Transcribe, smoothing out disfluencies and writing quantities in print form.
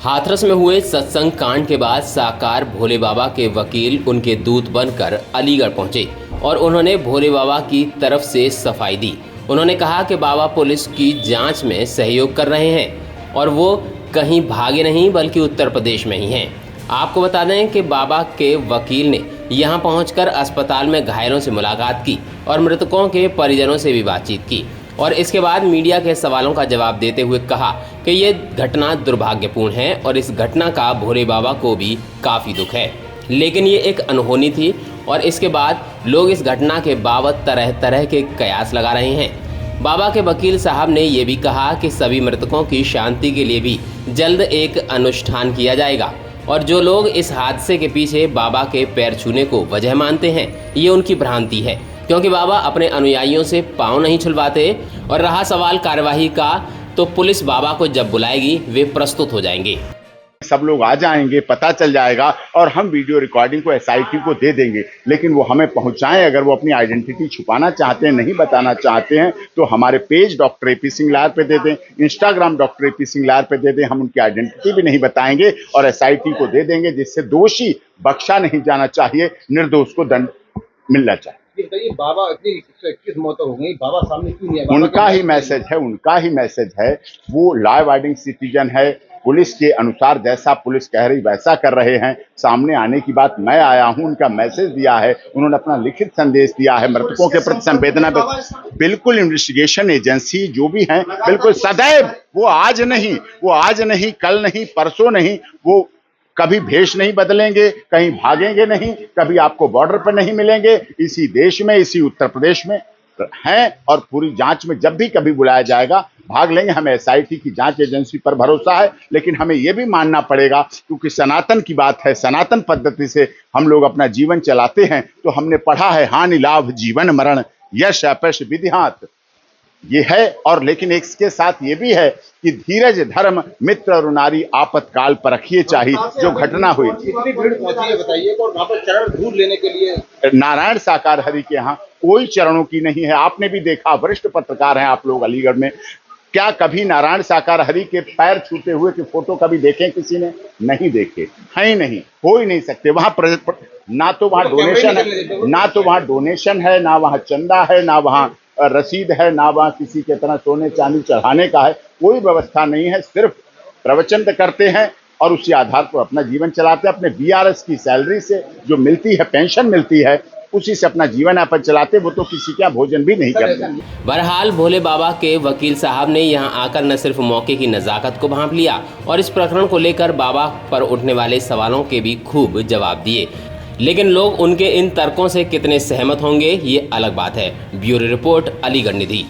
हाथरस में हुए सत्संग कांड के बाद साकार भोले बाबा के वकील उनके दूत बनकर अलीगढ़ पहुंचे और उन्होंने भोले बाबा की तरफ से सफाई दी। उन्होंने कहा कि बाबा पुलिस की जांच में सहयोग कर रहे हैं और वो कहीं भागे नहीं बल्कि उत्तर प्रदेश में ही हैं। आपको बता दें कि बाबा के वकील ने यहां पहुंचकर अस्पताल में घायलों से मुलाकात की और मृतकों के परिजनों से भी बातचीत की और इसके बाद मीडिया के सवालों का जवाब देते हुए कहा कि ये घटना दुर्भाग्यपूर्ण है और इस घटना का भोले बाबा को भी काफ़ी दुख है, लेकिन ये एक अनहोनी थी और इसके बाद लोग इस घटना के बाबत तरह तरह के कयास लगा रहे हैं। बाबा के वकील साहब ने ये भी कहा कि सभी मृतकों की शांति के लिए भी जल्द एक अनुष्ठान किया जाएगा और जो लोग इस हादसे के पीछे बाबा के पैर छूने को वजह मानते हैं, ये उनकी भ्रांति है, क्योंकि बाबा अपने अनुयायियों से पाँव नहीं छुलवाते। और रहा सवाल कार्यवाही का, तो पुलिस बाबा को जब बुलाएगी वे प्रस्तुत हो जाएंगे। सब लोग आ जाएंगे, पता चल जाएगा और हम वीडियो रिकॉर्डिंग को एसआईटी को दे देंगे, लेकिन वो हमें पहुंचाएं। अगर वो अपनी आइडेंटिटी छुपाना चाहते हैं, नहीं बताना चाहते हैं, तो हमारे पेज डॉक्टर AP सिंह लार पे दे दें, इंस्टाग्राम डॉक्टर AP सिंह लार पे दे दें। हम उनकी आइडेंटिटी भी नहीं बताएंगे और एसआईटी को दे देंगे, जिससे दोषी बख्शा नहीं जाना चाहिए, निर्दोष को दंड मिलना चाहिए। बाबा इतनी 121 मौतें हो गई, बाबा सामने क्यों नहीं है? उनका ही मैसेज है। वो लॉ अबाइडिंग सिटीजन है। पुलिस के अनुसार जैसा पुलिस कह रही वैसा कर रहे हैं। सामने आने की बात मैं आया हूं, उनका मैसेज दिया है, उन्होंने अपना लिखित संदेश दिया है। मृतकों के प्रति संवेदना बिल्कुल इन्वेस्टिगेशन एजेंसी जो भी हैं, बिल्कुल सदैव वो आज नहीं, कल नहीं, परसों नहीं, वो कभी भेष नहीं बदलेंगे, कहीं भागेंगे नहीं, कभी आपको बॉर्डर पर नहीं मिलेंगे। इसी देश में, इसी उत्तर प्रदेश में हैं और पूरी जांच में जब भी कभी बुलाया जाएगा भाग लेंगे। हमें एसआईटी की जांच एजेंसी पर भरोसा है, लेकिन हमें यह भी मानना पड़ेगा, क्योंकि सनातन की बात है, सनातन पद्धति से हम लोग अपना जीवन चलाते हैं। तो हमने पढ़ा है, हानि लाभ जीवन मरण यश अपयश विधिहात, ये है। और लेकिन इसके साथ ये भी है कि धीरज धर्म मित्र और नारी आपातकाल पर रखिए चाहिए। जो घटना हुई थी, कितनी भीड़ पहुंची है बताइए, और वहां पर चरण धूल लेने के लिए नारायण साकार हरि के यहाँ कोई चरणों की नहीं है। आपने भी देखा, वरिष्ठ पत्रकार हैं आप लोग अलीगढ़ में, क्या कभी नारायण साकार हरि के पैर छूते हुए की फोटो कभी देखे किसी ने? नहीं देखे, है ही नहीं, हो ही नहीं सकते। वहां ना तो वहां डोनेशन है, ना वहां चंदा है, ना वहां रसीद है, ना वहां किसी के तरह सोने चांदी चढ़ाने का है, कोई व्यवस्था नहीं है। सिर्फ प्रवचन करते हैं और उसी आधार पर अपना जीवन चलाते हैं। अपने BRS की सैलरी से जो मिलती है, पेंशन मिलती है, उसी से अपना जीवन यापन चलाते। वो तो किसी का भोजन भी नहीं करते। बहरहाल भोले बाबा के वकील साहब ने यहां आकर न सिर्फ मौके की नज़ाकत को भांप लिया और इस प्रकरण को लेकर बाबा पर उठने वाले सवालों के भी खूब जवाब दिए, लेकिन लोग उनके इन तर्कों से कितने सहमत होंगे ये अलग बात है। ब्यूरो रिपोर्ट, अलीगढ़ निधि।